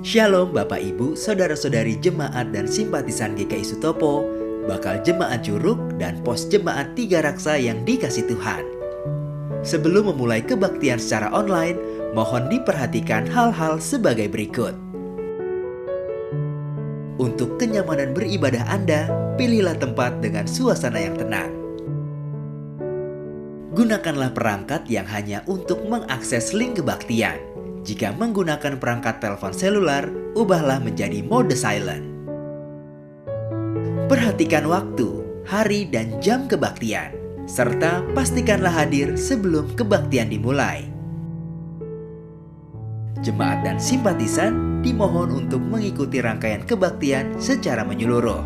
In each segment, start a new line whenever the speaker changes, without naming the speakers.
Shalom Bapak Ibu, Saudara-saudari jemaat dan simpatisan GKI Sutopo, bakal jemaat Curug dan pos jemaat Tiga Raksa yang dikasih Tuhan. Sebelum memulai kebaktian secara online, mohon diperhatikan hal-hal sebagai berikut. Untuk kenyamanan beribadah Anda, pilihlah tempat dengan suasana yang tenang. Gunakanlah perangkat yang hanya untuk mengakses link kebaktian. Jika menggunakan perangkat telepon seluler, ubahlah menjadi mode silent. Perhatikan waktu, hari, dan jam kebaktian, serta pastikanlah hadir sebelum kebaktian dimulai. Jemaat dan simpatisan dimohon untuk mengikuti rangkaian kebaktian secara menyeluruh,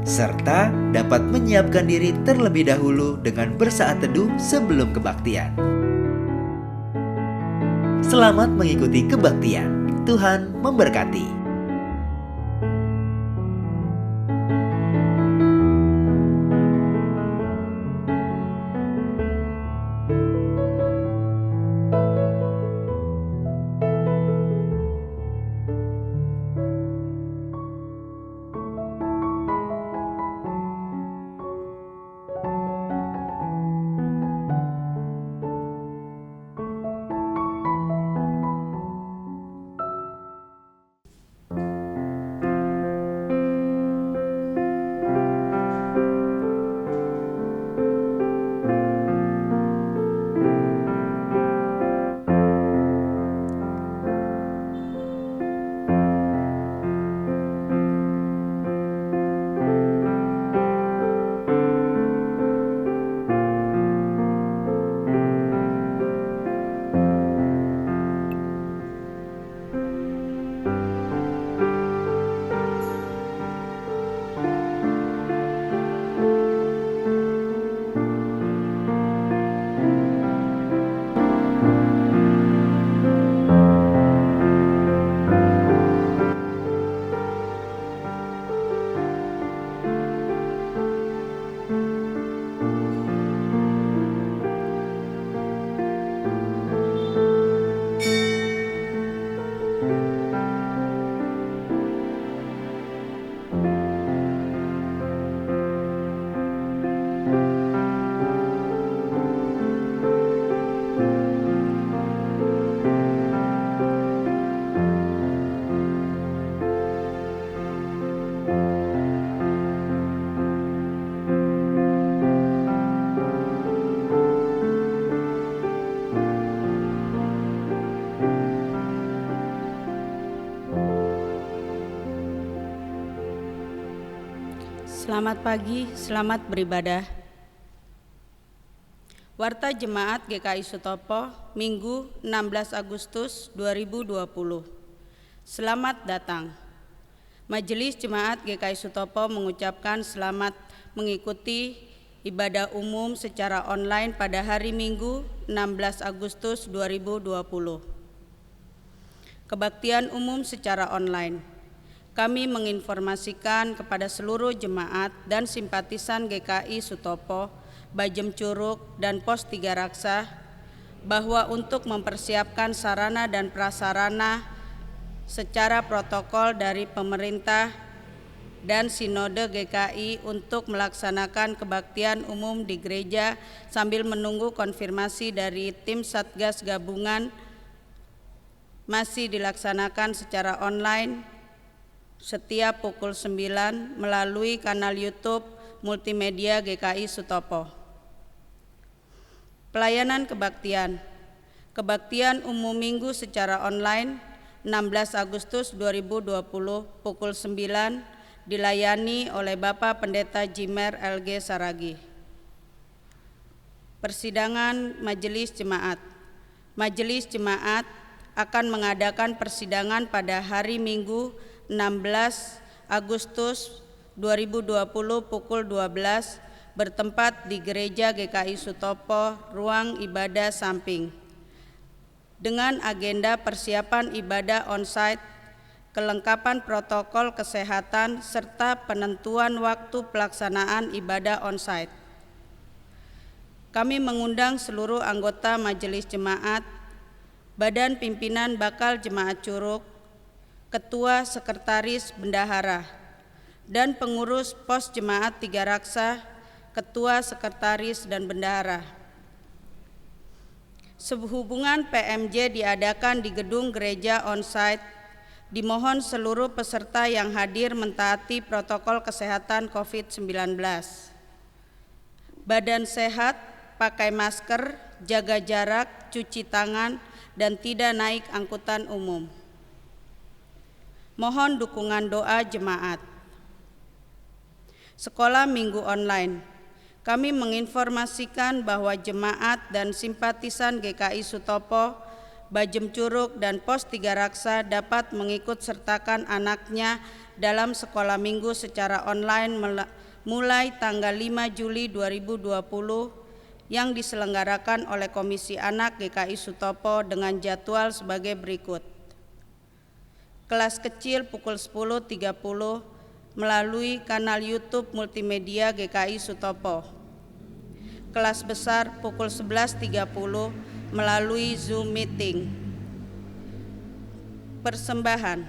serta dapat menyiapkan diri terlebih dahulu dengan bersaat teduh sebelum kebaktian. Selamat mengikuti kebaktian. Tuhan memberkati.
Selamat pagi, selamat beribadah. Warta Jemaat GKI Sutopo, Minggu 16 Agustus 2020. Selamat datang. Majelis Jemaat GKI Sutopo mengucapkan selamat mengikuti ibadah umum secara online pada hari Minggu 16 Agustus 2020. Kebaktian umum secara online. Kami menginformasikan kepada seluruh jemaat dan simpatisan GKI Sutopo, Bajem Curug, dan Pos 3 Raksa bahwa untuk mempersiapkan sarana dan prasarana secara protokol dari pemerintah dan Sinode GKI untuk melaksanakan kebaktian umum di gereja sambil menunggu konfirmasi dari tim Satgas Gabungan masih dilaksanakan secara online setiap pukul 9 melalui kanal YouTube multimedia GKI Sutopo. Pelayanan kebaktian. Kebaktian umum minggu secara online 16 Agustus 2020 pukul 9 dilayani oleh Bapak Pendeta Jimer LG Saragi. Persidangan Majelis Jemaat. Majelis Jemaat akan mengadakan persidangan pada hari Minggu 16 Agustus 2020 pukul 12 bertempat di Gereja GKI Sutopo, ruang ibadah samping. Dengan agenda persiapan ibadah onsite, kelengkapan protokol kesehatan, serta penentuan waktu pelaksanaan ibadah onsite. Kami mengundang seluruh anggota Majelis Jemaat, Badan Pimpinan Bakal Jemaat Curug, Ketua Sekretaris Bendahara, dan pengurus Pos Jemaat 3 Raksa, Ketua Sekretaris dan Bendahara. Sehubungan PMJ diadakan di gedung gereja onsite, dimohon seluruh peserta yang hadir mentaati protokol kesehatan COVID-19. Badan sehat, pakai masker, jaga jarak, cuci tangan, dan tidak naik angkutan umum. Mohon dukungan doa jemaat. Sekolah Minggu Online. Kami menginformasikan bahwa jemaat dan simpatisan GKI Sutopo, Bajem Curug, dan Pos 3 Raksa dapat mengikut sertakan anaknya dalam sekolah minggu secara online mulai tanggal 5 Juli 2020 yang diselenggarakan oleh Komisi Anak GKI Sutopo dengan jadwal sebagai berikut. Kelas kecil pukul 10.30 melalui kanal YouTube multimedia GKI Sutopo. Kelas besar pukul 11.30 melalui Zoom meeting. Persembahan.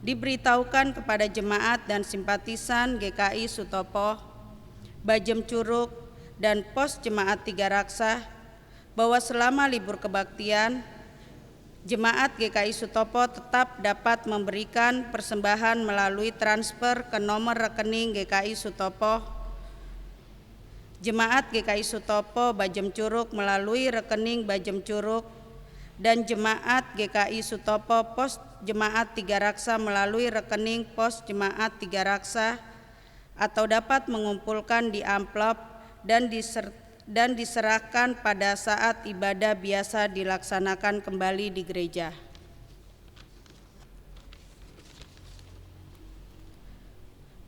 Diberitahukan kepada jemaat dan simpatisan GKI Sutopo, Bajem Curug, dan Pos Jemaat 3 Raksa bahwa selama libur kebaktian, Jemaat GKI Sutopo tetap dapat memberikan persembahan melalui transfer ke nomor rekening GKI Sutopo. Jemaat GKI Sutopo Bajem Curug melalui rekening Bajem Curug, dan Jemaat GKI Sutopo Pos Jemaat 3 Raksa melalui rekening Pos Jemaat 3 Raksa, atau dapat mengumpulkan di amplop dan diserahkan pada saat ibadah biasa dilaksanakan kembali di gereja.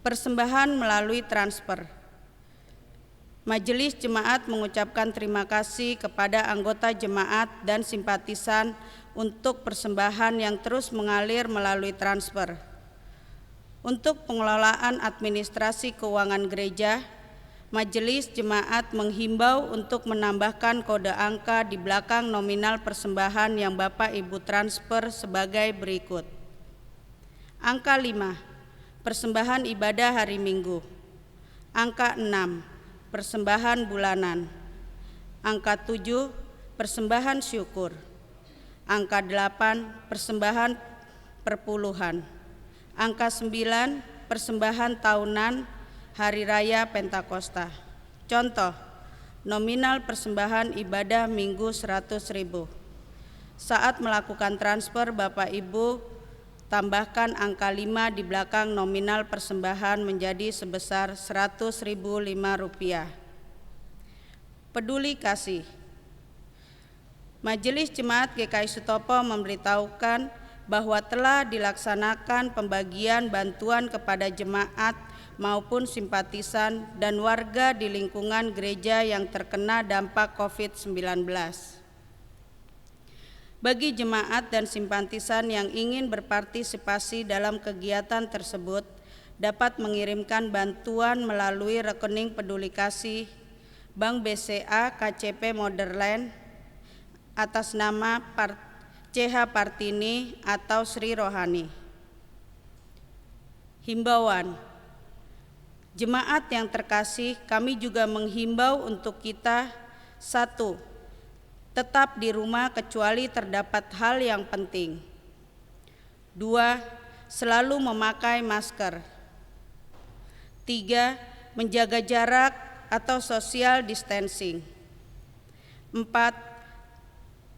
Persembahan melalui transfer. Majelis Jemaat mengucapkan terima kasih kepada anggota jemaat dan simpatisan untuk persembahan yang terus mengalir melalui transfer. Untuk pengelolaan administrasi keuangan gereja, Majelis Jemaat menghimbau untuk menambahkan kode angka di belakang nominal persembahan yang Bapak Ibu transfer sebagai berikut. Angka 5, persembahan ibadah hari Minggu. Angka 6, persembahan bulanan. Angka 7, persembahan syukur. Angka 8, persembahan perpuluhan. Angka 9, persembahan tahunan Hari Raya Pentakosta. Contoh, nominal persembahan ibadah Minggu 100.000. Saat melakukan transfer, Bapak Ibu tambahkan angka 5 di belakang nominal persembahan menjadi sebesar Rp100.005. Peduli kasih. Majelis Jemaat GKI Sutopo memberitahukan bahwa telah dilaksanakan pembagian bantuan kepada jemaat maupun simpatisan dan warga di lingkungan gereja yang terkena dampak COVID-19. Bagi jemaat dan simpatisan yang ingin berpartisipasi dalam kegiatan tersebut, dapat mengirimkan bantuan melalui rekening Peduli Kasih Bank BCA KCP Motherland atas nama CH Partini atau Sri Rohani. Himbauan. Jemaat yang terkasih, kami juga menghimbau untuk kita: 1. Tetap di rumah kecuali terdapat hal yang penting. 2. Selalu memakai masker. 3. Menjaga jarak atau social distancing. 4.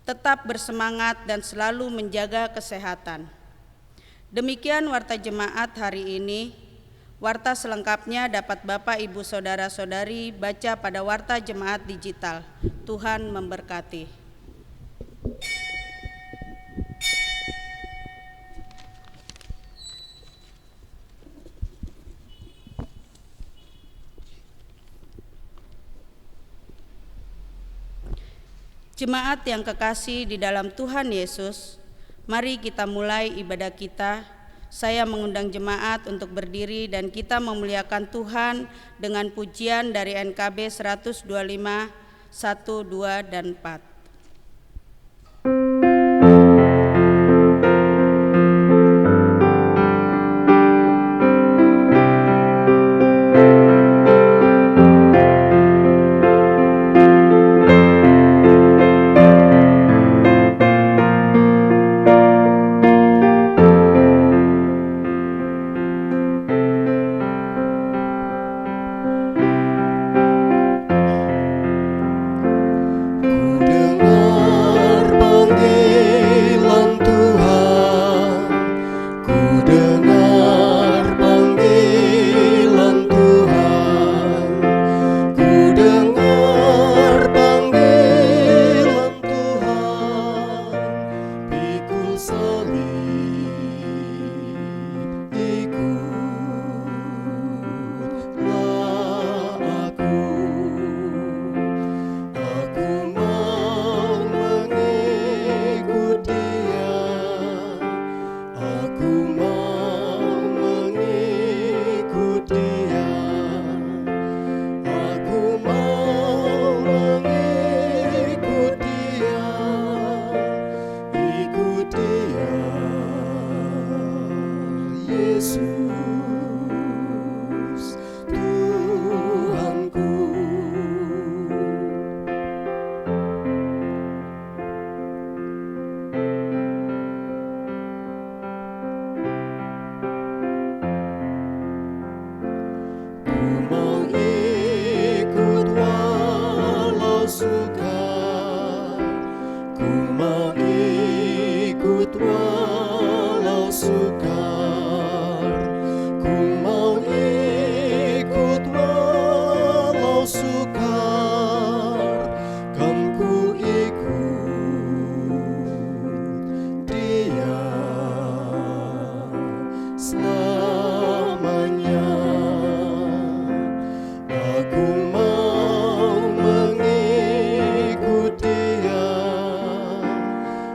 Tetap bersemangat dan selalu menjaga kesehatan. Demikian warta jemaat hari ini. Warta selengkapnya dapat Bapak, Ibu, Saudara-saudari baca pada Warta Jemaat Digital. Tuhan memberkati. Jemaat yang kekasih di dalam Tuhan Yesus, mari kita mulai ibadah kita. Saya mengundang jemaat untuk berdiri dan kita memuliakan Tuhan dengan pujian dari NKB 125, 1, 2, dan 4.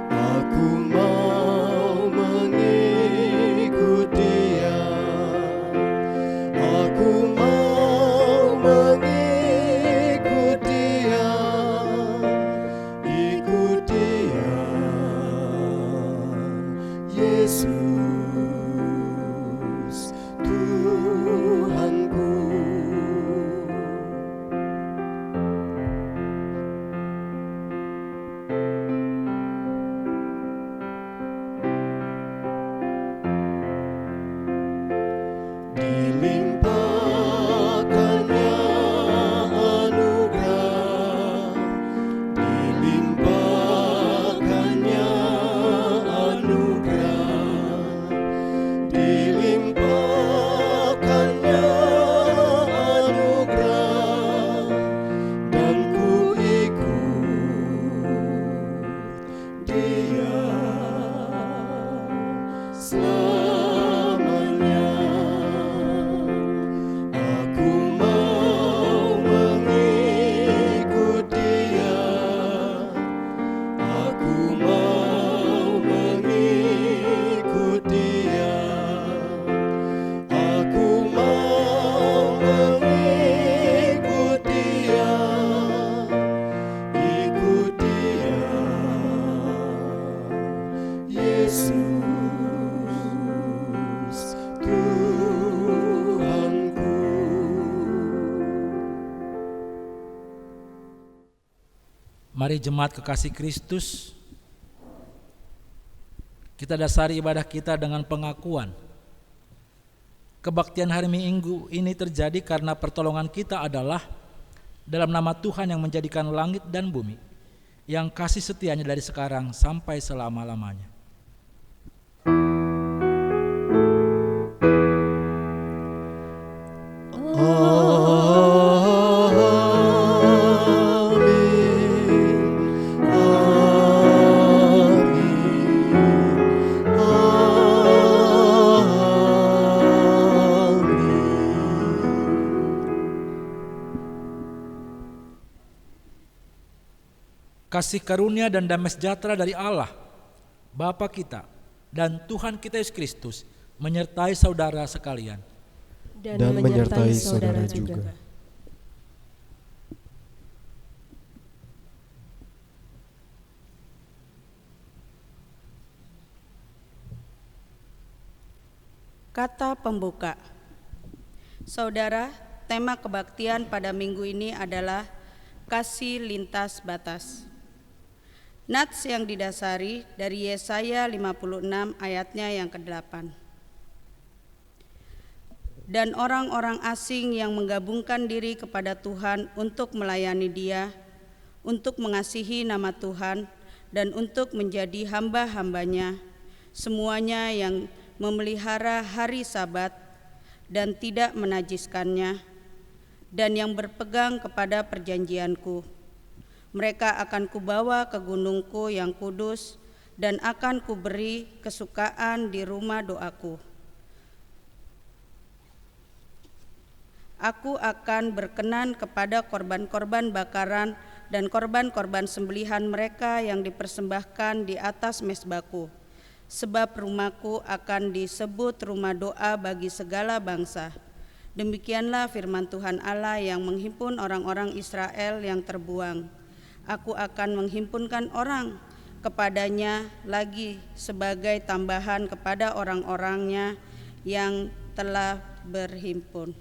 Aku mau mengikuti Mari jemaat kekasih Kristus, kita dasari ibadah kita dengan pengakuan. Kebaktian hari Minggu ini terjadi karena pertolongan kita adalah dalam nama Tuhan yang menjadikan langit dan bumi, yang kasih setianya dari sekarang sampai selama-lamanya. Kasih karunia dan damai sejahtera dari Allah, Bapa kita, dan Tuhan kita Yesus Kristus menyertai saudara sekalian.
Dan menyertai saudara juga.
Kata pembuka. Saudara, tema kebaktian pada minggu ini adalah kasih lintas batas. Nats yang didasari dari Yesaya 56 ayatnya yang ke-8. Dan orang-orang asing yang menggabungkan diri kepada Tuhan untuk melayani Dia, untuk mengasihi nama Tuhan, dan untuk menjadi hamba-hambanya, semuanya yang memelihara hari Sabat dan tidak menajiskannya, dan yang berpegang kepada perjanjianku. Mereka akan kubawa ke gunungku yang kudus, dan akan kuberi kesukaan di rumah doaku. Aku akan berkenan kepada korban-korban bakaran dan korban-korban sembelihan mereka yang dipersembahkan di atas mezbahku. Sebab rumahku akan disebut rumah doa bagi segala bangsa. Demikianlah firman Tuhan Allah yang menghimpun orang-orang Israel yang terbuang. Aku akan menghimpunkan orang kepadanya lagi sebagai tambahan kepada orang-orangnya yang telah berhimpun.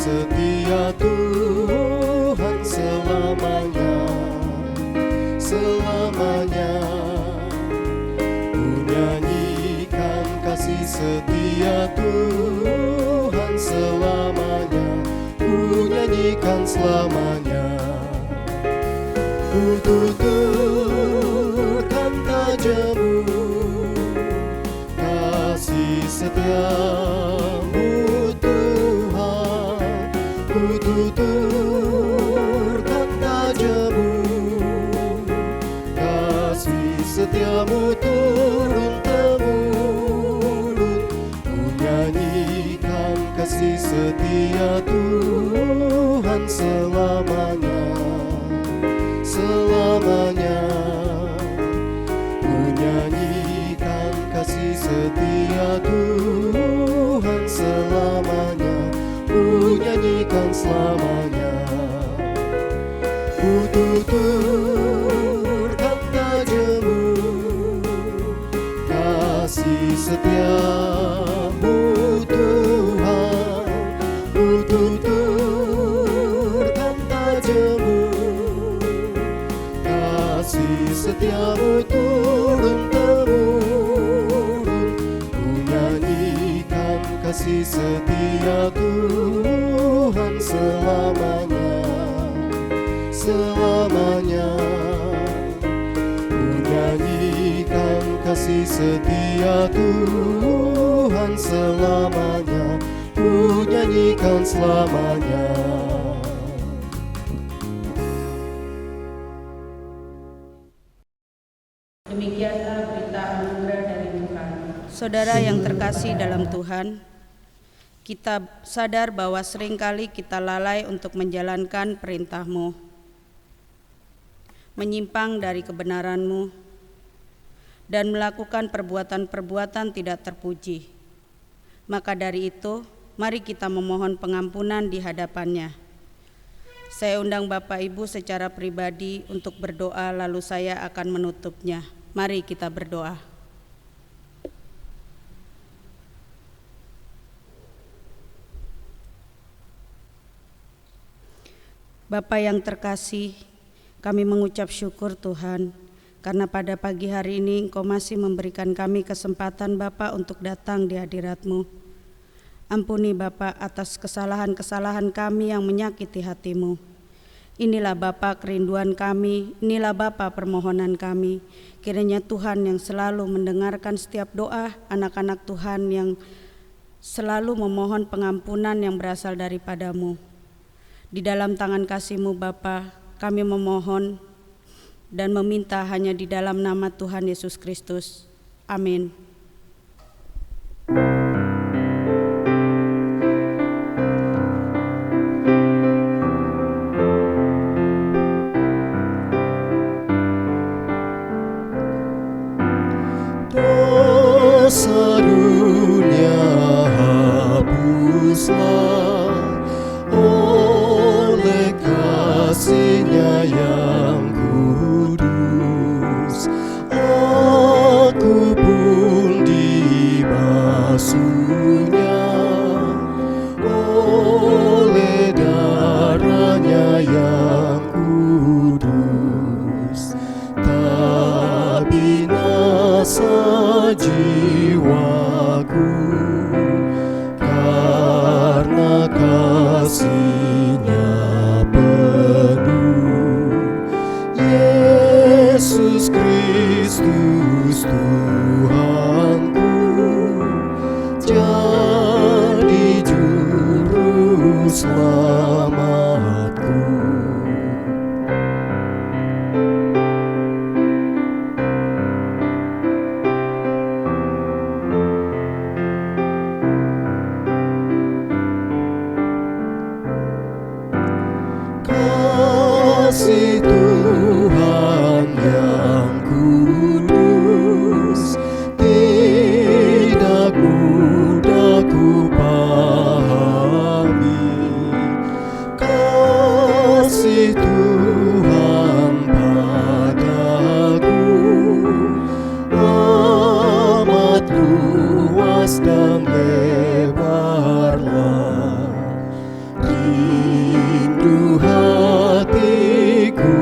Setia Tuhan selamanya, selamanya. Ku nyanyikan kasih setia Tuhan selamanya, ku nyanyikan selamanya. Ku tuturkan tajamu, kasih setiamu Tuhan. Ku tuturkan tajamu, kasih setiamu turun-temurun. Ku nyanyikan kasih setia Tuhan selamanya, selamanya. Ku nyanyikan kasih setia Tuhan selamanya, ku nyanyikan selamanya. Ku tuturkan tajamu, kasih setiamu Tuhan. Ku tuturkan tajamu, kasih setiamu turun-temurun. Ku nyanyikan kasih setia Tuhan selamanya, selamanya. Ku nyanyikan kasih setia Tuhan selamanya, ku nyanyikan selamanya.
Demikianlah berita anugerah dari Tuhan. Saudara yang terkasih dalam Tuhan, kita sadar bahwa seringkali kita lalai untuk menjalankan perintah-Mu, menyimpang dari kebenaran-Mu, dan melakukan perbuatan-perbuatan tidak terpuji. Maka dari itu, mari kita memohon pengampunan di hadapan-Nya. Saya undang Bapak Ibu secara pribadi untuk berdoa, lalu saya akan menutupnya. Mari kita berdoa. Bapa yang terkasih, kami mengucap syukur Tuhan, karena pada pagi hari ini Engkau masih memberikan kami kesempatan Bapa untuk datang di hadirat-Mu. Ampuni Bapa atas kesalahan-kesalahan kami yang menyakiti hati-Mu. Inilah Bapa kerinduan kami, inilah Bapa permohonan kami. Kiranya Tuhan yang selalu mendengarkan setiap doa anak-anak Tuhan yang selalu memohon pengampunan yang berasal daripada-Mu. Di dalam tangan kasih-Mu Bapa, kami memohon dan meminta hanya di dalam nama Tuhan Yesus Kristus. Amin.
Dosa dunia hapuslah oleh kasih-Nya yang kudus. Aku pun dibasuhnya oleh darah-Nya yang kudus. Tak binasa jiwaku karena kasih-Nya penuh. Yesus Kristus Tuhanku, jadi juru selamatku. Kasih Tuhan yang kudus tidak mudah ku pahami. Kasih Tuhan padaku amat luas dan lebarlah. Rindu hatiku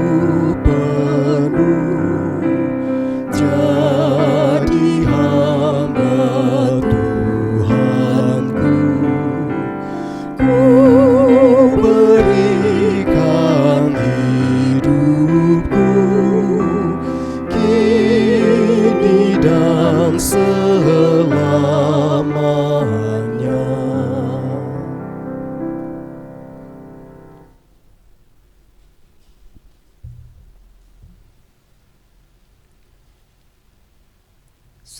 penuh jadi hamba Tuhanku. Ku berikan hidupku kini dan selamanya.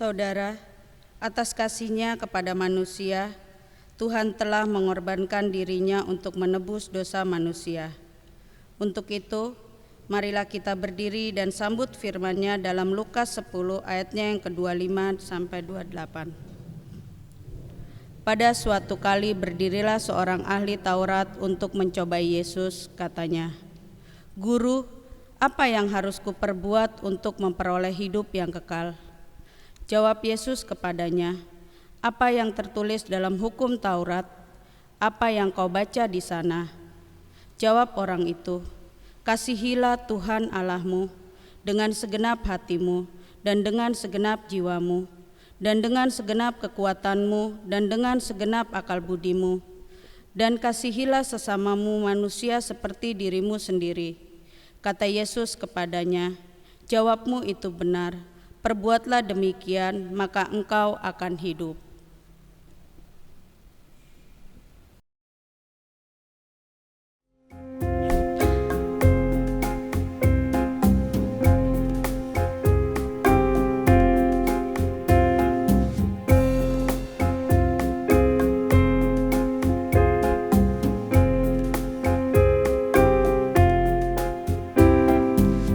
Saudara, atas kasih-Nya kepada manusia, Tuhan telah mengorbankan diri-Nya untuk menebus dosa manusia. Untuk itu, marilah kita berdiri dan sambut firman-Nya dalam Lukas 10 ayatnya yang ke-25 sampai 28. Pada suatu kali berdirilah seorang ahli Taurat untuk mencobai Yesus, katanya, "Guru, apa yang harus kuperbuat untuk memperoleh hidup yang kekal?" Jawab Yesus kepadanya, "Apa yang tertulis dalam hukum Taurat? Apa yang kau baca di sana?" Jawab orang itu, "Kasihilah Tuhan Allahmu dengan segenap hatimu dan dengan segenap jiwamu dan dengan segenap kekuatanmu dan dengan segenap akal budimu, dan kasihilah sesamamu manusia seperti dirimu sendiri." Kata Yesus kepadanya, "Jawabmu itu benar. Perbuatlah demikian, maka engkau akan hidup."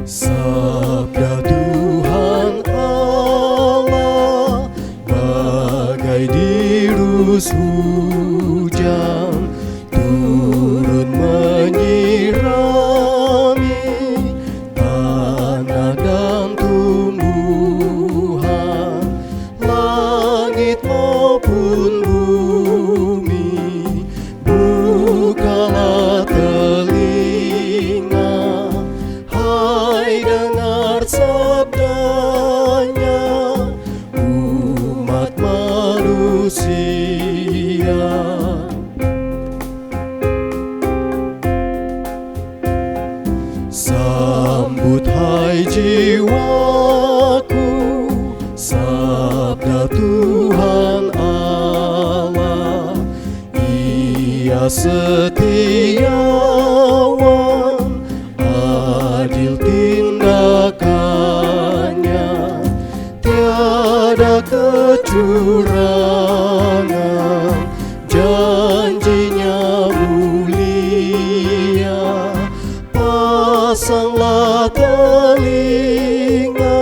Sabda Tuhan Allah bagai dirus hujan turun menyiram Sambut hai jiwaku sabda Tuhan Allah, Ia setiawan, adil tindakannya, tiada kecurangan, janjinya mulia. Pasanglah telinga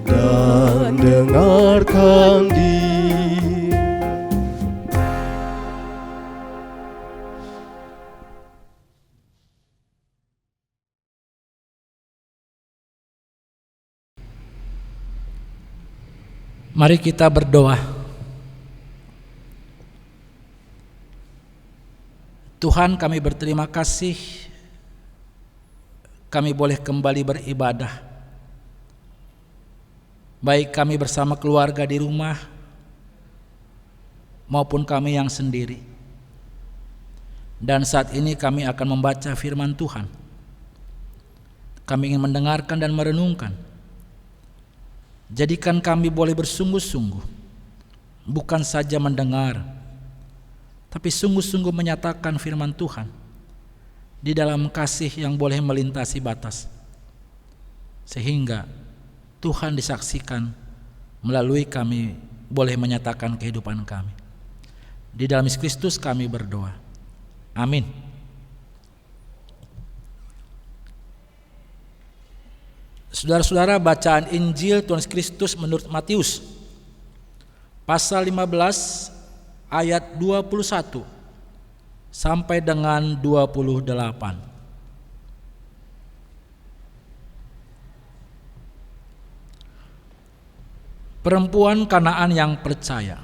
dan dengarkan dia.
Mari kita berdoa. Tuhan, kami berterima kasih kami boleh kembali beribadah, baik kami bersama keluarga di rumah maupun kami yang sendiri. Dan saat ini kami akan membaca firman Tuhan. Kami ingin mendengarkan dan merenungkan. Jadikan kami boleh bersungguh-sungguh, bukan saja mendengar, tapi sungguh-sungguh menyatakan firman Tuhan di dalam kasih yang boleh melintasi batas, sehingga Tuhan disaksikan melalui kami boleh menyatakan kehidupan kami. Di dalam Yesus Kristus kami berdoa. Amin. Saudara-saudara, bacaan Injil Tuhan Yesus Kristus menurut Matius pasal 15 ayat 21 sampai dengan 28. Perempuan Kanaan yang percaya.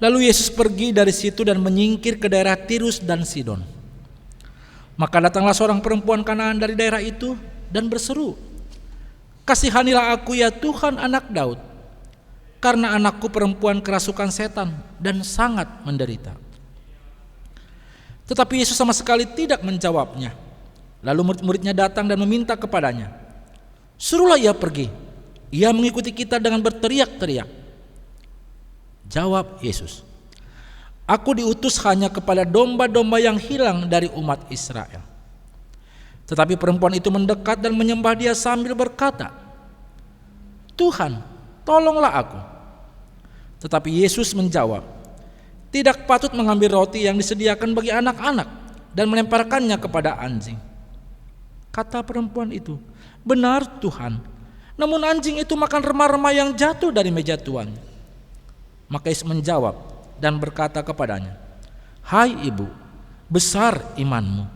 Lalu Yesus pergi dari situ dan menyingkir ke daerah Tirus dan Sidon. Maka datanglah seorang perempuan Kanaan dari daerah itu dan berseru, "Kasihanilah aku ya Tuhan, anak Daud, karena anakku perempuan kerasukan setan dan sangat menderita." Tetapi Yesus sama sekali tidak menjawabnya. Lalu murid-muridnya datang dan meminta kepadanya, "Suruhlah ia pergi, ia mengikuti kita dengan berteriak-teriak." Jawab Yesus, "Aku diutus hanya kepada domba-domba yang hilang dari umat Israel." Tetapi perempuan itu mendekat dan menyembah dia sambil berkata, "Tuhan, tolonglah aku." Tetapi Yesus menjawab, "Tidak patut mengambil roti yang disediakan bagi anak-anak dan melemparkannya kepada anjing." Kata perempuan itu, "Benar Tuhan, namun anjing itu makan remah-remah yang jatuh dari meja tuannya." Maka Yesus menjawab dan berkata kepadanya, "Hai ibu, besar imanmu,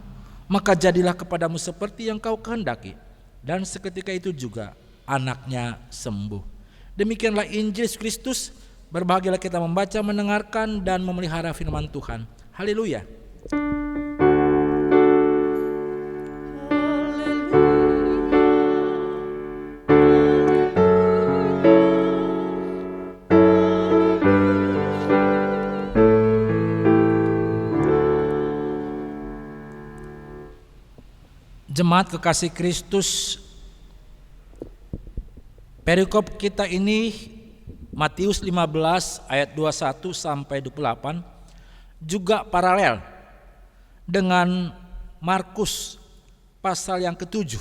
maka jadilah kepadamu seperti yang kau kehendaki." Dan seketika itu juga anaknya sembuh. Demikianlah Injil Yesus Kristus. Berbahagialah kita membaca, mendengarkan, dan memelihara firman Tuhan. Haleluya. Jemaat kekasih Kristus, perikop kita ini Matius 15 ayat 21 sampai 28 juga paralel dengan Markus pasal yang ke-7.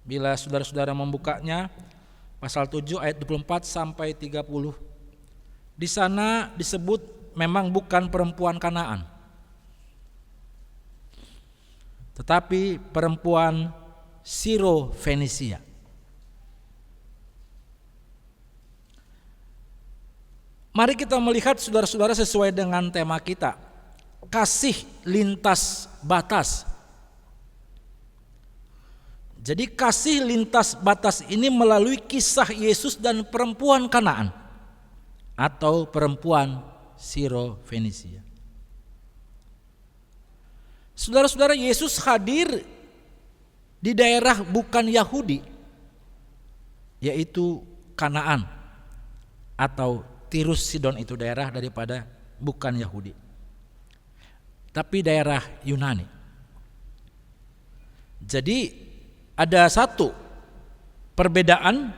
Bila saudara-saudara membukanya, pasal 7 ayat 24 sampai 30. Di sana disebut memang bukan perempuan Kanaan, tetapi perempuan Siro-Fenisia. Mari kita melihat saudara-saudara sesuai dengan tema kita, kasih lintas batas. Jadi kasih lintas batas ini melalui kisah Yesus dan perempuan Kanaan atau perempuan Siro-Fenisia. Saudara-saudara, Yesus hadir di daerah bukan Yahudi, yaitu Kanaan atau Tirus Sidon, itu daerah daripada bukan Yahudi, tapi daerah Yunani. Jadi ada satu perbedaan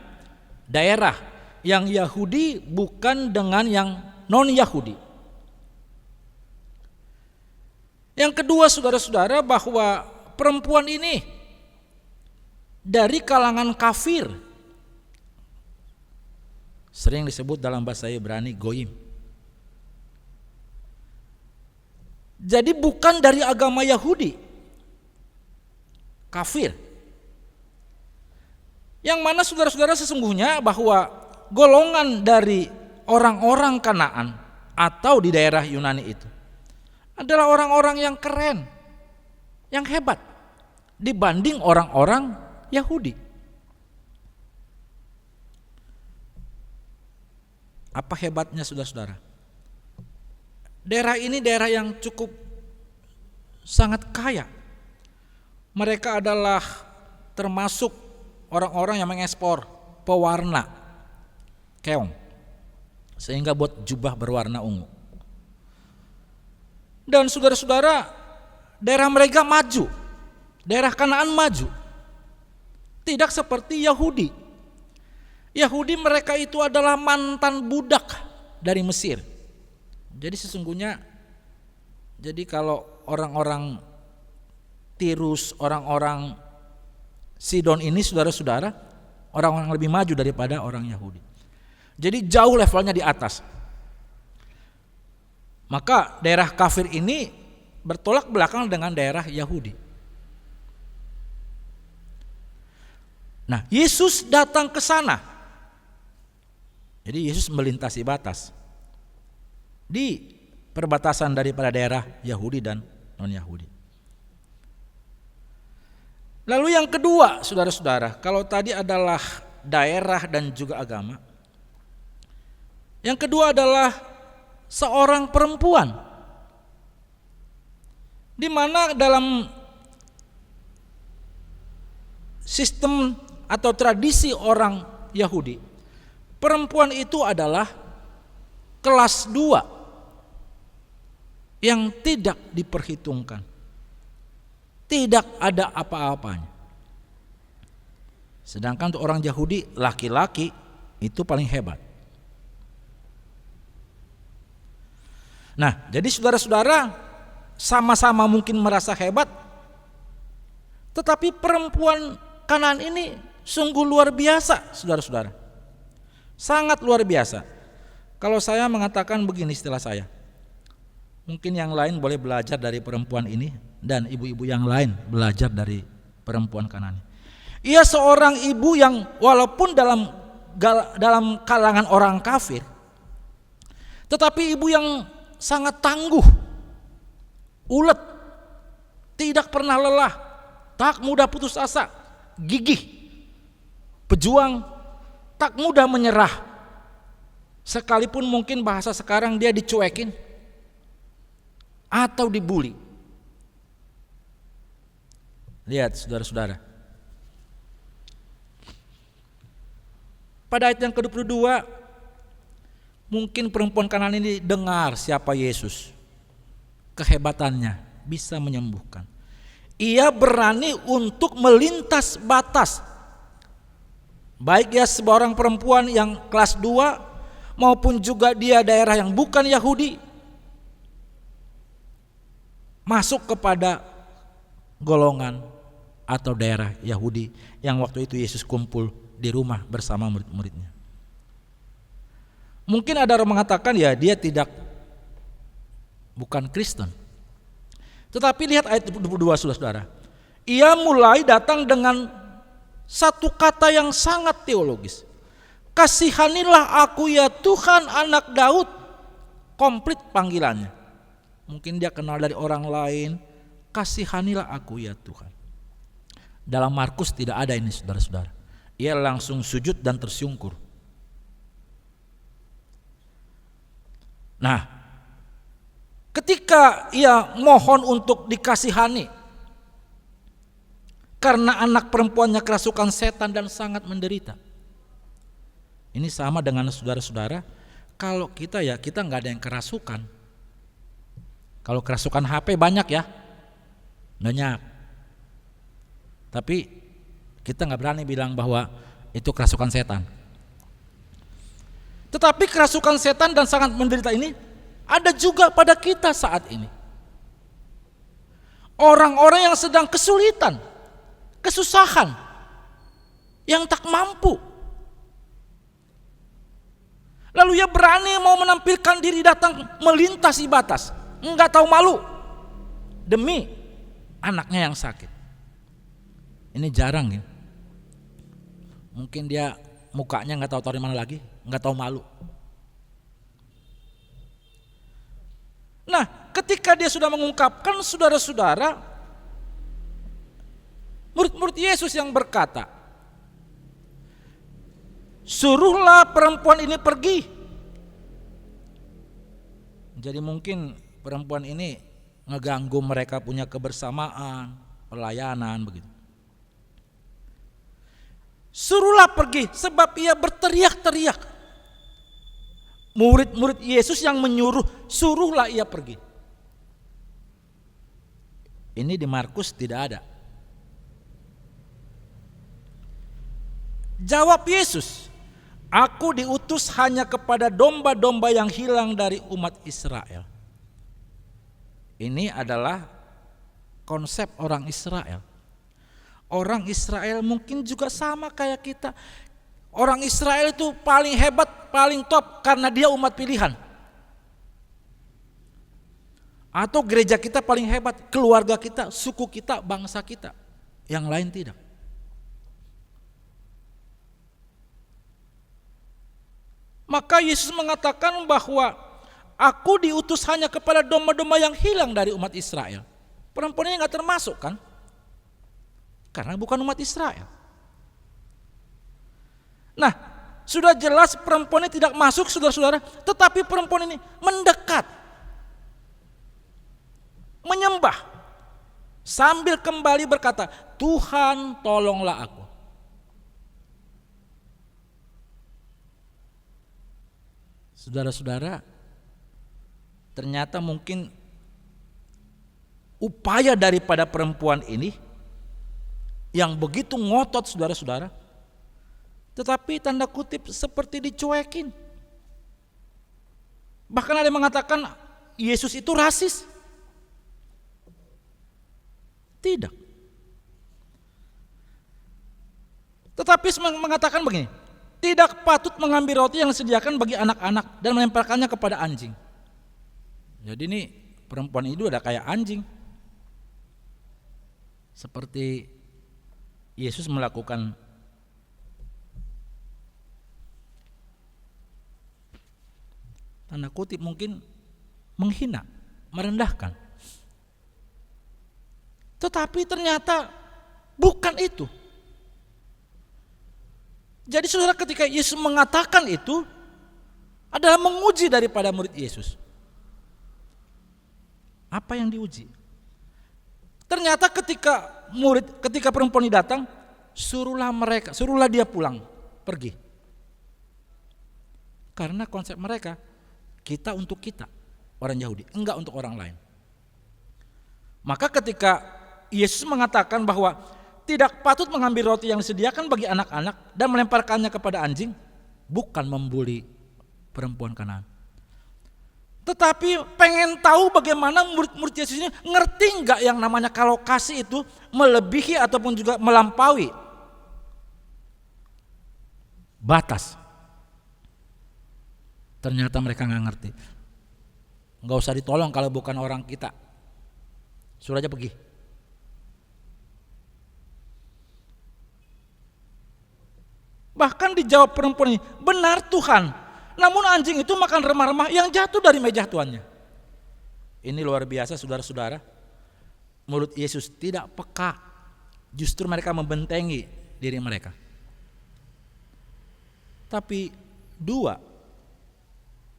daerah yang Yahudi bukan dengan yang non-Yahudi. Yang kedua, saudara-saudara, bahwa perempuan ini dari kalangan kafir, sering disebut dalam bahasa Ibrani goyim. Jadi bukan dari agama Yahudi, kafir. Yang mana saudara-saudara sesungguhnya bahwa golongan dari orang-orang Kanaan atau di daerah Yunani itu adalah orang-orang yang keren, yang hebat dibanding orang-orang Yahudi. Apa hebatnya saudara-saudara? Daerah ini daerah yang cukup sangat kaya. Mereka adalah termasuk orang-orang yang mengekspor pewarna keong, sehingga buat jubah berwarna ungu. Dan saudara-saudara, daerah mereka maju, daerah Kanaan maju. Tidak seperti Yahudi. Yahudi mereka itu adalah mantan budak dari Mesir. Jadi sesungguhnya, jadi kalau orang-orang Tirus, orang-orang Sidon ini saudara-saudara, orang-orang lebih maju daripada orang Yahudi. Jadi jauh levelnya di atas. Maka daerah kafir ini bertolak belakang dengan daerah Yahudi. Nah, Yesus datang ke sana. Jadi Yesus melintasi batas di perbatasan daripada daerah Yahudi dan non-Yahudi. Lalu yang kedua, saudara-saudara, kalau tadi adalah daerah dan juga agama, yang kedua adalah seorang perempuan, di mana dalam sistem atau tradisi orang Yahudi, perempuan itu adalah kelas 2 yang tidak diperhitungkan, tidak ada apa-apanya. Sedangkan untuk orang Yahudi, laki-laki itu paling hebat. Nah, jadi saudara-saudara, sama-sama mungkin merasa hebat, tetapi perempuan Kanaan ini sungguh luar biasa, saudara-saudara. Sangat luar biasa. Kalau saya mengatakan begini istilah saya, mungkin yang lain boleh belajar dari perempuan ini, dan ibu-ibu yang lain belajar dari perempuan Kanaan. Ia seorang ibu yang walaupun dalam kalangan orang kafir, tetapi ibu yang sangat tangguh, ulet, tidak pernah lelah, tak mudah putus asa, gigih, pejuang, tak mudah menyerah. Sekalipun mungkin bahasa sekarang dia dicuekin atau dibully. Lihat saudara-saudara, pada ayat yang ke-22, mungkin perempuan Kanaan ini dengar siapa Yesus, kehebatannya bisa menyembuhkan. Ia berani untuk melintas batas, baik dia seorang perempuan yang kelas 2 maupun juga dia daerah yang bukan Yahudi, masuk kepada golongan atau daerah Yahudi yang waktu itu Yesus kumpul di rumah bersama murid-muridnya. Mungkin ada orang mengatakan ya dia bukan Kristen. Tetapi lihat ayat 22 saudara. Ia mulai datang dengan satu kata yang sangat teologis. Kasihanilah aku ya Tuhan, anak Daud. Komplit panggilannya. Mungkin dia kenal dari orang lain. Kasihanilah aku ya Tuhan. Dalam Markus tidak ada ini saudara-saudara. Ia langsung sujud dan tersungkur. Nah, ketika ia mohon untuk dikasihani karena anak perempuannya kerasukan setan dan sangat menderita. Ini sama dengan saudara-saudara, kalau kita nggak ada yang kerasukan. Kalau kerasukan HP banyak ya, banyak. Tapi kita nggak berani bilang bahwa itu kerasukan setan. Tetapi kerasukan setan dan sangat menderita ini ada juga pada kita saat ini. Orang-orang yang sedang kesulitan, kesusahan, yang tak mampu. Lalu ia berani mau menampilkan diri datang melintasi batas, enggak tahu malu demi anaknya yang sakit. Ini jarang ya. Mungkin dia mukanya enggak tahu dari mana lagi, enggak tahu malu. Nah, ketika dia sudah mengungkapkan, saudara-saudara, murid-murid Yesus yang berkata, suruhlah perempuan ini pergi. Jadi mungkin perempuan ini ngeganggu mereka punya kebersamaan, pelayanan begitu. Suruhlah pergi sebab ia berteriak-teriak. Murid-murid Yesus yang menyuruh, suruhlah ia pergi. Ini di Markus tidak ada. Jawab Yesus, aku diutus hanya kepada domba-domba yang hilang dari umat Israel. Ini adalah konsep orang Israel. Orang Israel mungkin juga sama kayak kita. Orang Israel itu paling hebat, paling top karena dia umat pilihan. Atau gereja kita paling hebat, keluarga kita, suku kita, bangsa kita. Yang lain tidak. Maka Yesus mengatakan bahwa aku diutus hanya kepada domba-domba yang hilang dari umat Israel. Perempuan ini gak termasuk kan? Karena bukan umat Israel. Nah, sudah jelas perempuan ini tidak masuk, saudara-saudara. Tetapi perempuan ini mendekat, menyembah, sambil kembali berkata, Tuhan tolonglah aku. Saudara-saudara, ternyata mungkin upaya daripada perempuan ini yang begitu ngotot, saudara-saudara, tetapi tanda kutip seperti dicuekin. Bahkan ada yang mengatakan Yesus itu rasis. Tidak. Tetapi mengatakan begini, tidak patut mengambil roti yang disediakan bagi anak-anak dan melemparkannya kepada anjing. Jadi ini perempuan itu ada kayak anjing. Seperti Yesus melakukan tanda kutip mungkin menghina, merendahkan. Tetapi ternyata bukan itu. Jadi saudara, ketika Yesus mengatakan itu adalah menguji daripada murid Yesus. Apa yang diuji? Ternyata ketika perempuan ini datang, suruhlah dia pulang, pergi. Karena konsep mereka, kita untuk kita, orang Yahudi, enggak untuk orang lain. Maka ketika Yesus mengatakan bahwa tidak patut mengambil roti yang disediakan bagi anak-anak dan melemparkannya kepada anjing, bukan membuli perempuan Kanaan. Tetapi pengen tahu bagaimana murid-murid Yesus ini ngerti enggak yang namanya kalau kasih itu melebihi ataupun juga melampaui batas. Ternyata mereka nggak ngerti. Nggak usah ditolong kalau bukan orang kita. Suruh aja pergi. Bahkan dijawab perempuan ini, benar Tuhan. Namun anjing itu makan remah-remah yang jatuh dari meja tuannya. Ini luar biasa, saudara-saudara. Murid Yesus tidak peka. Justru mereka membentengi diri mereka. Tapi dua,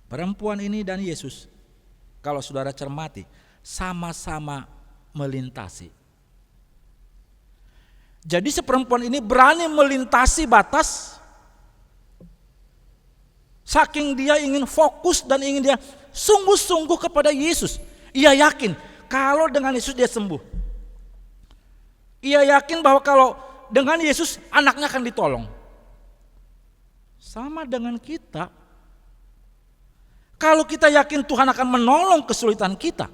perempuan ini dan Yesus, kalau saudara cermati, sama-sama melintasi. Jadi si perempuan ini berani melintasi batas, saking dia ingin fokus dan ingin dia sungguh-sungguh kepada Yesus. Ia yakin kalau dengan Yesus dia sembuh. Ia yakin bahwa kalau dengan Yesus anaknya akan ditolong. Sama dengan kita. Kalau kita yakin Tuhan akan menolong kesulitan kita,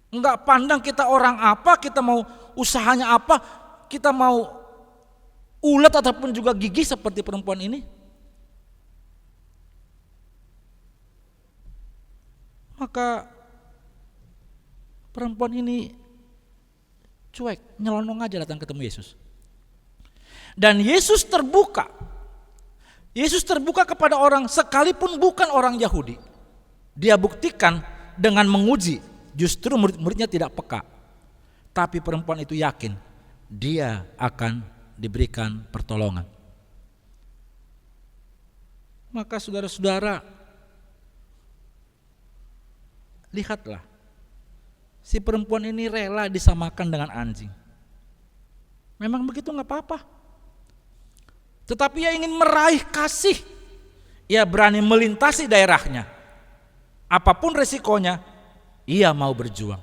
enggak pandang kita orang apa, kita mau usahanya apa, kita mau ulet ataupun juga gigih seperti perempuan ini, maka perempuan ini cuek, nyelonong aja datang ketemu Yesus. Dan Yesus terbuka kepada orang sekalipun bukan orang Yahudi. Dia buktikan dengan menguji, justru murid-muridnya tidak peka. Tapi perempuan itu yakin dia akan diberikan pertolongan. Maka saudara-saudara, lihatlah, si perempuan ini rela disamakan dengan anjing. Memang begitu gak apa-apa. Tetapi ia ingin meraih kasih. Ia berani melintasi daerahnya. Apapun resikonya, ia mau berjuang.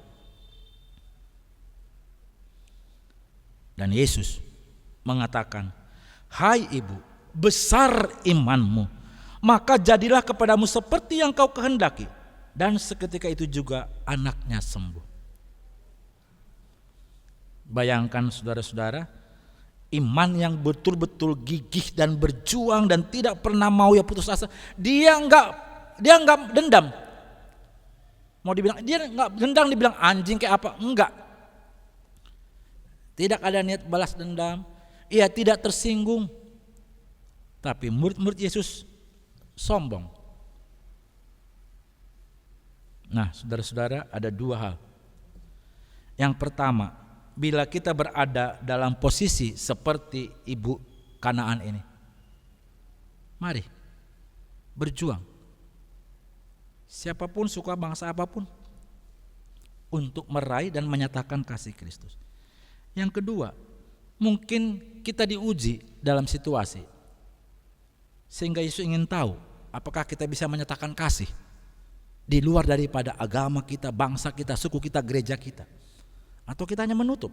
Dan Yesus mengatakan, "Hai ibu, besar imanmu, maka jadilah kepadamu seperti yang kau kehendaki." Dan seketika itu juga anaknya sembuh. Bayangkan saudara-saudara, iman yang betul-betul gigih dan berjuang dan tidak pernah mau ya putus asa. Dia enggak dendam. Mau dibilang dia enggak dendam, dibilang anjing kayak apa? Enggak. Tidak ada niat balas dendam. Ia tidak tersinggung. Tapi murid-murid Yesus sombong. Nah, saudara-saudara, ada dua hal. Yang pertama, bila kita berada dalam posisi seperti ibu Kanaan ini, mari berjuang. Siapapun, suku bangsa apapun, untuk meraih dan menyatakan kasih Kristus. Yang kedua, mungkin kita diuji dalam situasi sehingga Yesus ingin tahu apakah kita bisa menyatakan kasih di luar daripada agama kita, bangsa kita, suku kita, gereja kita. Atau kita hanya menutup.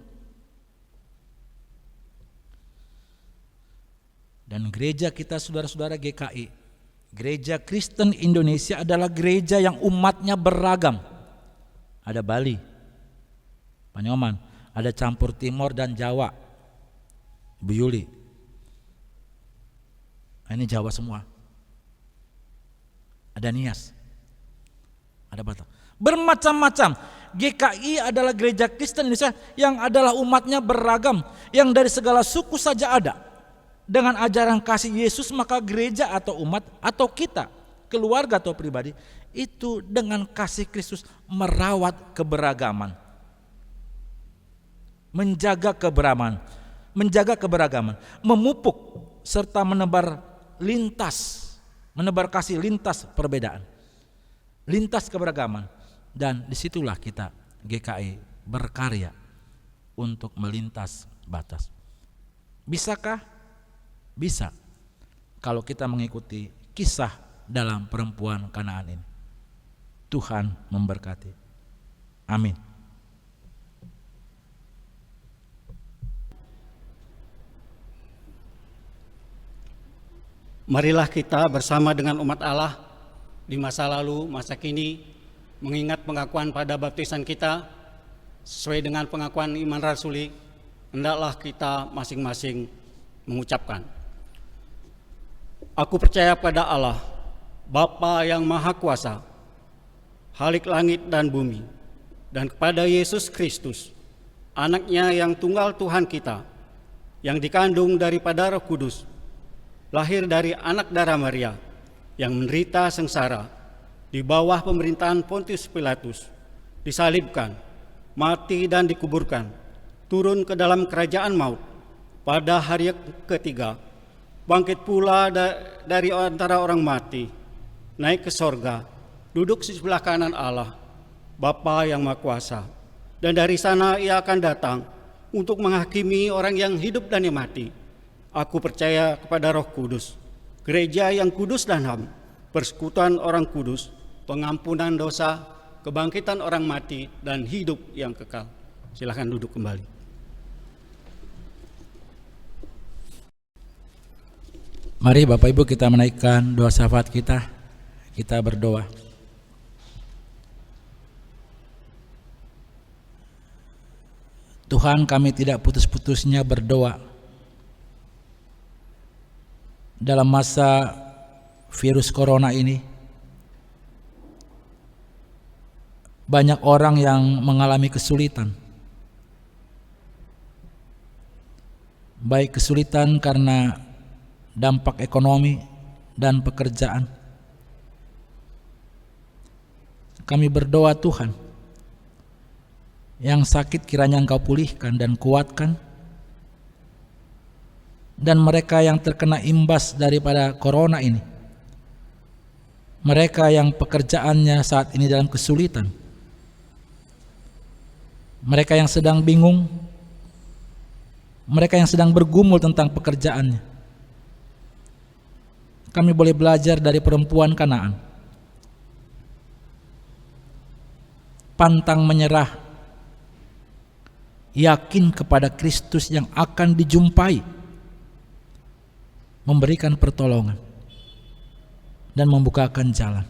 Dan gereja kita, saudara-saudara GKI, Gereja Kristen Indonesia adalah gereja yang umatnya beragam. Ada Bali, Panyoman, ada campur Timor dan Jawa. Ibu Yuli, ini Jawa semua. Ada Nias, ada Batak, bermacam-macam. GKI adalah gereja Kristen Indonesia yang adalah umatnya beragam, yang dari segala suku saja ada. Dengan ajaran kasih Yesus, maka gereja atau umat atau kita, keluarga atau pribadi, itu dengan kasih Kristus merawat keberagaman, menjaga keberagaman, memupuk serta menebar kasih lintas perbedaan, lintas keberagaman. Dan disitulah kita GKI berkarya untuk melintas batas. Bisakah? Bisa, kalau kita mengikuti kisah dalam perempuan Kanaan ini. Tuhan memberkati. Amin.
Marilah kita bersama dengan umat Allah di masa lalu, masa kini, mengingat pengakuan pada baptisan kita sesuai dengan pengakuan iman rasuli. Hendaklah kita masing-masing mengucapkan, "Aku percaya pada Allah, Bapa yang Maha Kuasa, Khalik langit dan bumi, dan kepada Yesus Kristus, Anaknya yang tunggal Tuhan kita, yang dikandung daripada Roh Kudus, lahir dari anak darah Maria, yang menderita sengsara di bawah pemerintahan Pontius Pilatus, disalibkan, mati dan dikuburkan, turun ke dalam kerajaan maut, pada hari ketiga bangkit pula dari antara orang mati, naik ke sorga, duduk di sebelah kanan Allah, Bapa yang Maha Kuasa, dan dari sana ia akan datang untuk menghakimi orang yang hidup dan yang mati. Aku percaya kepada Roh Kudus, gereja yang kudus dan ham, persekutuan orang kudus, pengampunan dosa, kebangkitan orang mati, dan hidup yang kekal. Silakan duduk kembali.
Mari Bapak Ibu kita menaikkan doa syafaat kita. Kita berdoa. Tuhan, kami tidak putus-putusnya berdoa dalam masa virus corona ini. Banyak orang yang mengalami kesulitan, baik kesulitan karena dampak ekonomi dan pekerjaan. Kami berdoa Tuhan, yang sakit kiranya Engkau pulihkan dan kuatkan, dan mereka yang terkena imbas daripada corona ini, mereka yang pekerjaannya saat ini dalam kesulitan, mereka yang sedang bingung, mereka yang sedang bergumul tentang pekerjaannya. Kami boleh belajar dari perempuan Kanaan, pantang menyerah, yakin kepada Kristus yang akan dijumpai, memberikan pertolongan dan membukakan jalan.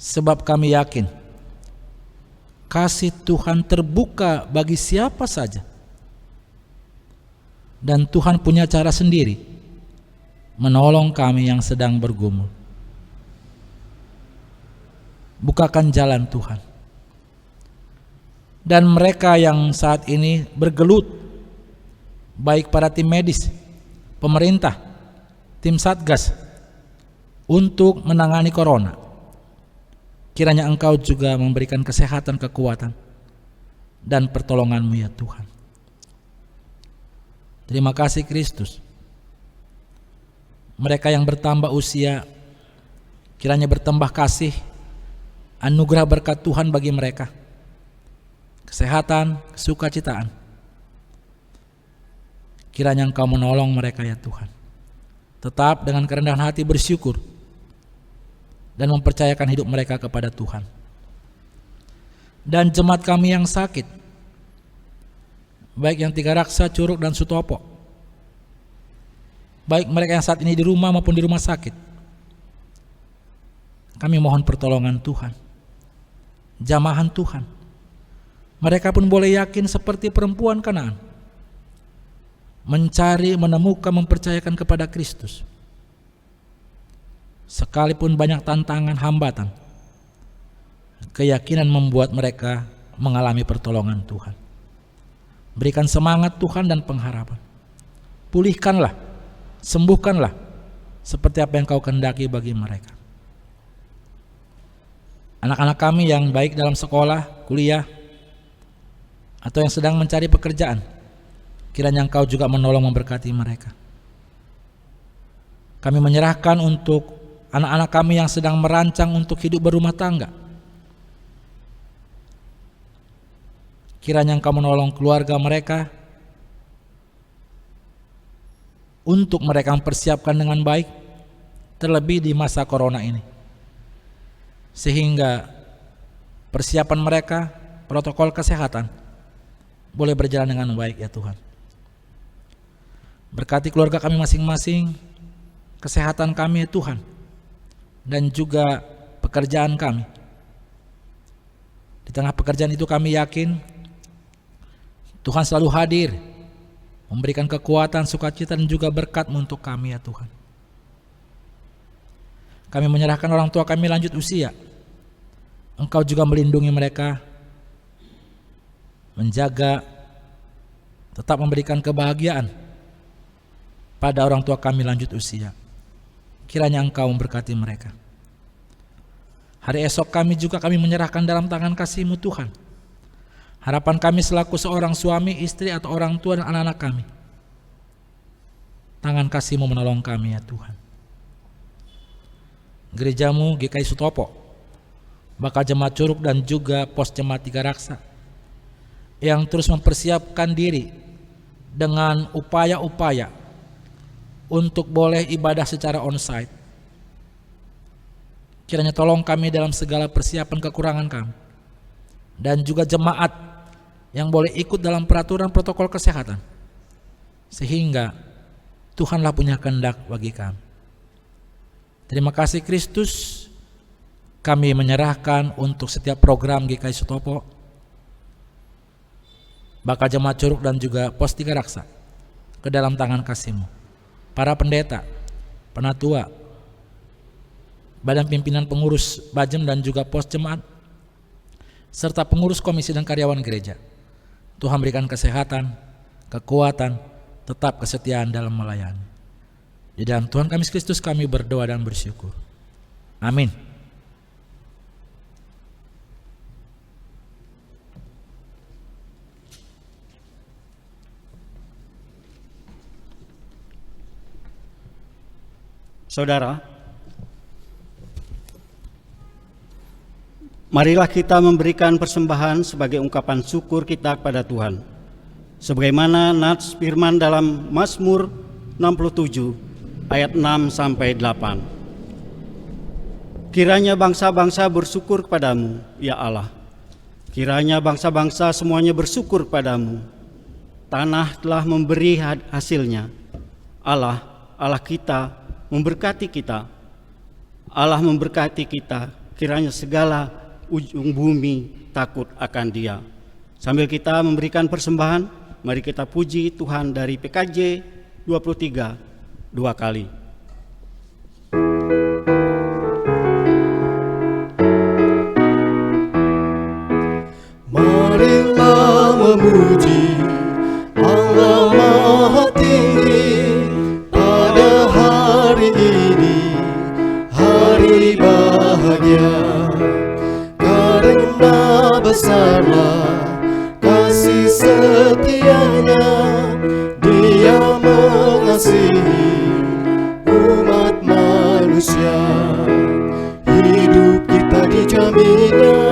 Sebab kami yakin kasih Tuhan terbuka bagi siapa saja, dan Tuhan punya cara sendiri menolong kami yang sedang bergumul. Bukakan jalan Tuhan. Dan mereka yang saat ini bergelut, baik para tim medis, pemerintah, tim Satgas, untuk menangani corona, kiranya Engkau juga memberikan kesehatan, kekuatan, dan pertolongan-Mu ya Tuhan. Terima kasih Kristus. Mereka yang bertambah usia, kiranya bertambah kasih, anugerah berkat Tuhan bagi mereka, kesehatan, kesukacitaan. Kiranya Engkau menolong mereka ya Tuhan. Tetap dengan kerendahan hati bersyukur dan mempercayakan hidup mereka kepada Tuhan. Dan jemaat kami yang sakit, baik yang Tiga Raksa, Curug, dan Sutopo, baik mereka yang saat ini di rumah maupun di rumah sakit, kami mohon pertolongan Tuhan, jamahan Tuhan. Mereka pun boleh yakin seperti perempuan Kanaan, mencari, menemukan, mempercayakan kepada Kristus. Sekalipun banyak tantangan, hambatan, keyakinan membuat mereka mengalami pertolongan Tuhan. Berikan semangat Tuhan dan pengharapan. Pulihkanlah, sembuhkanlah seperti apa yang Kau kehendaki bagi mereka. Anak-anak kami yang baik dalam sekolah, kuliah, atau yang sedang mencari pekerjaan, kiranya Engkau juga menolong memberkati mereka. Kami menyerahkan untuk anak-anak kami yang sedang merancang untuk hidup berumah tangga. Kiranya Engkau menolong keluarga mereka untuk mereka mempersiapkan dengan baik, terlebih di masa corona ini, sehingga persiapan mereka, protokol kesehatan boleh berjalan dengan baik ya Tuhan. Berkati keluarga kami masing-masing, kesehatan kami ya Tuhan, dan juga pekerjaan kami. Di tengah pekerjaan itu kami yakin Tuhan selalu hadir, memberikan kekuatan, sukacita, dan juga berkat untuk kami ya Tuhan. Kami menyerahkan orang tua kami lanjut usia. Engkau juga melindungi mereka, menjaga, tetap memberikan kebahagiaan pada orang tua kami lanjut usia. Kiranya Engkau memberkati mereka. Hari esok kami juga kami menyerahkan dalam tangan kasih-Mu Tuhan. Harapan kami selaku seorang suami, istri, atau orang tua dan anak-anak kami, tangan kasih-Mu menolong kami ya Tuhan. Gereja-Mu GKI Sutopo, bakal jemaat Curug, dan juga pos jemaat Tiga Raksa yang terus mempersiapkan diri dengan upaya-upaya untuk boleh ibadah secara onsite. kiranya tolong kami dalam segala persiapan kekurangan kami, dan juga jemaat yang boleh ikut dalam peraturan protokol kesehatan, sehingga Tuhanlah punya kehendak bagi kami. Terima kasih Kristus, kami menyerahkan untuk setiap program GKI Sutopo, bakal jemaat Curug dan juga Pos 3 Raksa ke dalam tangan kasih-Mu. Para pendeta, penatua, badan pimpinan pengurus Bajem dan juga pos jemaat, serta pengurus komisi dan karyawan gereja, Tuhan berikan kesehatan, kekuatan, tetap kesetiaan dalam melayani. Di dalam Tuhan kami Kristus kami berdoa dan bersyukur. Amin.
Saudara, marilah kita memberikan persembahan sebagai ungkapan syukur kita kepada Tuhan. Sebagaimana nats firman dalam Mazmur 67 ayat 6 sampai 8. Kiranya bangsa-bangsa bersyukur kepadamu, ya Allah. Kiranya bangsa-bangsa semuanya bersyukur kepadamu. Tanah telah memberi hasilnya. Allah, Allah kita memberkati kita. Allah memberkati kita, kiranya segala ujung bumi takut akan Dia. Sambil kita memberikan persembahan, mari kita puji Tuhan dari PKJ 23 2 kali.
Marilah memuji Allah Maha Tinggi pada hari ini, hari bahagia. Karena besarlah kasih setianya, Dia mengasihi umat manusia. Hidup kita dijaminnya,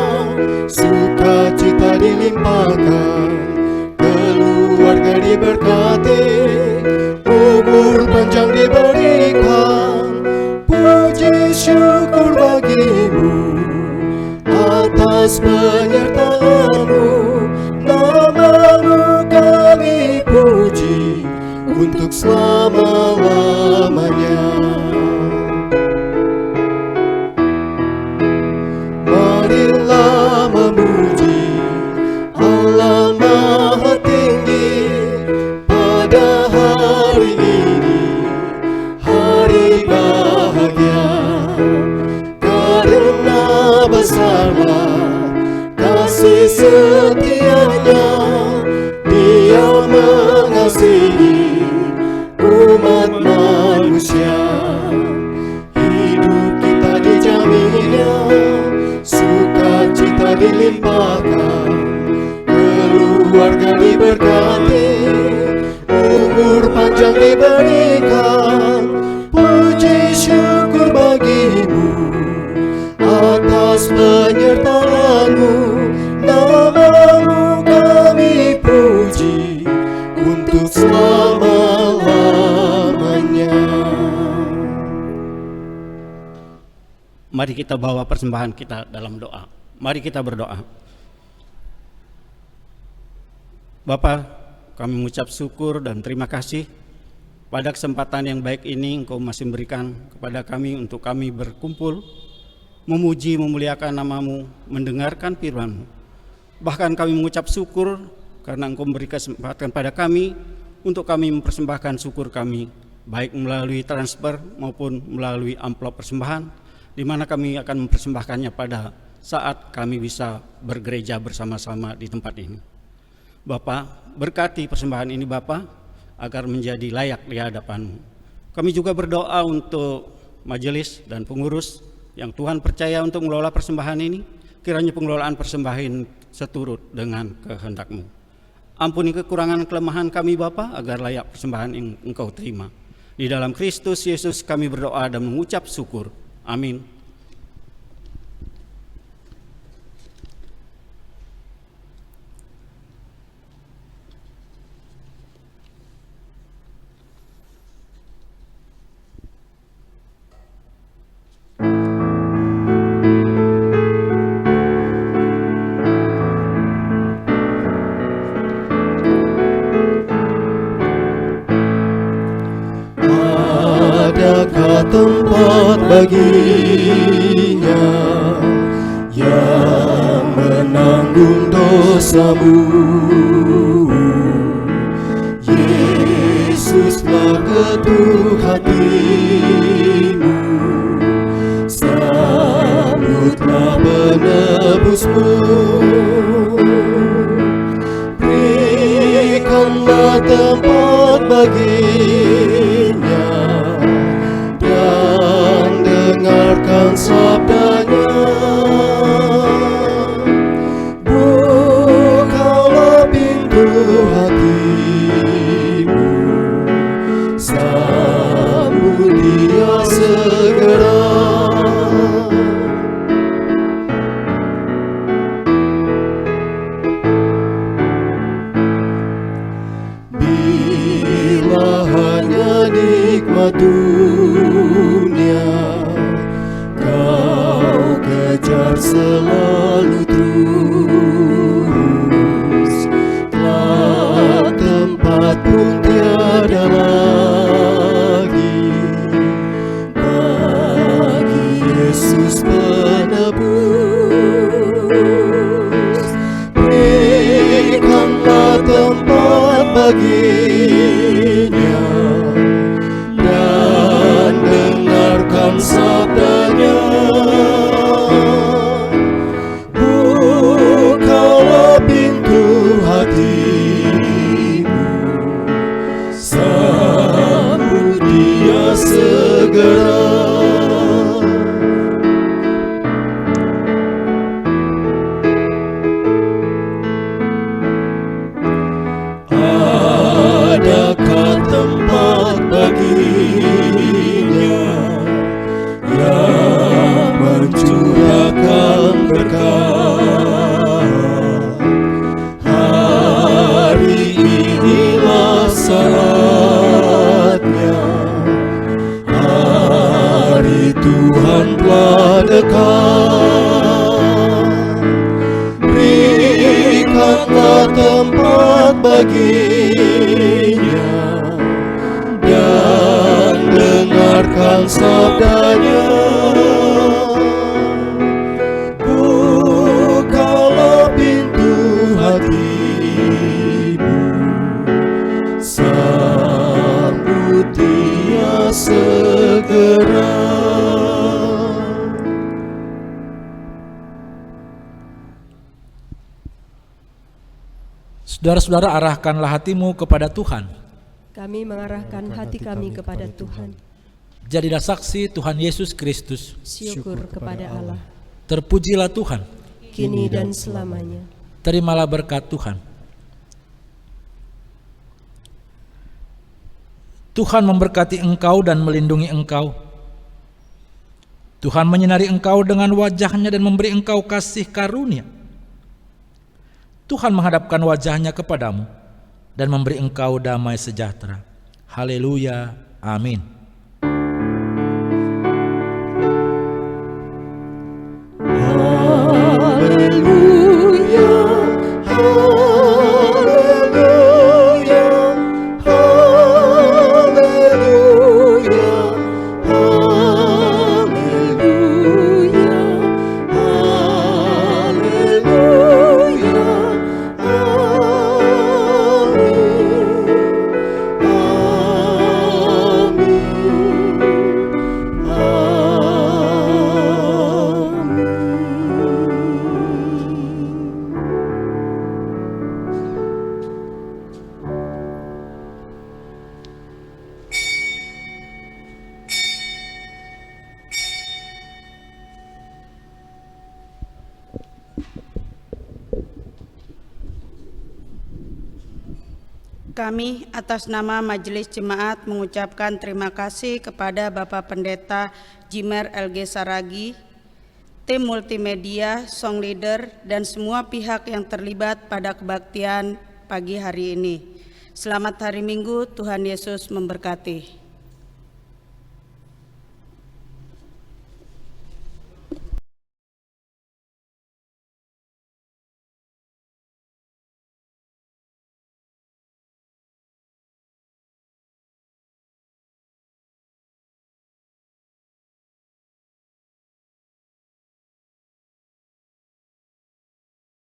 sukacita dilimpahkan, keluarga diberkati, umur panjang diberikan. Puji syukur bagimu atas penyertaan-Mu, nama-Mu kami puji untuk selama-lamanya. Marilah memuji Allah Maha Tinggi pada hari ini, hari bahagia. Karena besarlah kasih setianya, Dia mengasihi umat manusia. Hidup kita dijaminnya, sukacita dilimpahkan, keluarga diberkati, umur panjang diberikan. Puji syukur bagimu atas penyertaan-Mu, nama-Mu kami puji untuk selama-lamanya.
Mari kita bawa persembahan kita dalam doa. Mari kita berdoa. Bapa, kami mengucap syukur dan terima kasih pada kesempatan yang baik ini Engkau masih memberikan kepada kami untuk kami berkumpul, memuji, memuliakan nama-Mu, mendengarkan firman-Mu. Bahkan kami mengucap syukur karena Engkau memberi kesempatan pada kami untuk kami mempersembahkan syukur kami, baik melalui transfer maupun melalui amplop persembahan, di mana kami akan mempersembahkannya pada saat kami bisa bergereja bersama-sama di tempat ini. Bapa, berkati persembahan ini Bapa, agar menjadi layak di hadapan-Mu. Kami juga berdoa untuk majelis dan pengurus yang Tuhan percaya untuk mengelola persembahan ini, kiranya pengelolaan persembahan seturut dengan kehendak-Mu. Ampuni kekurangan kelemahan kami Bapa, agar layak persembahan yang Engkau terima. Di dalam Kristus Yesus kami berdoa dan mengucap syukur. Amin.
baginya yang menanggung dosamu. Yesus telah ketuk hatimu, sambutlah penebusmu. Berikanlah tempat baginya dan dengarkan sabdanya. Bukalah pintu hatimu, sambut dia segera. Bila hanya nikmat dunia kau kejar selalu terus, kelak tempat pun tiada lagi bagi Yesus penebus. Berikanlah tempat baginya dan dengarkan sabdanya. Bukalah pintu hatimu, sambut dia segera. Adakah tempat baginya yang mencurahkan berkat? Hari inilah saatnya, hari Tuhan telah dekat. Berikanlah tempat baginya dan dengarkan sabdanya. Bukalah pintu hatimu, sambut dia segera.
Saudara-saudara, arahkanlah hatimu kepada Tuhan.
Kami mengarahkan hati kami kepada Tuhan.
Jadilah saksi Tuhan Yesus Kristus.
Syukur kepada Allah,
Terpujilah Tuhan.
kini dan selamanya.
Terimalah berkat Tuhan. Tuhan memberkati engkau dan melindungi engkau. Tuhan menyinari engkau dengan wajah-Nya dan memberi engkau kasih karunia. Tuhan menghadapkan wajah-Nya kepadamu dan memberi engkau damai sejahtera. Haleluya. Amin.
Haleluya, haleluya, haleluya, haleluya, haleluya,
Kami atas nama Majelis Jemaat mengucapkan terima kasih kepada Bapak Pendeta Jimer LG Saragi, tim multimedia, song leader, dan semua pihak yang terlibat pada kebaktian pagi hari ini. Selamat hari Minggu, Tuhan Yesus memberkati.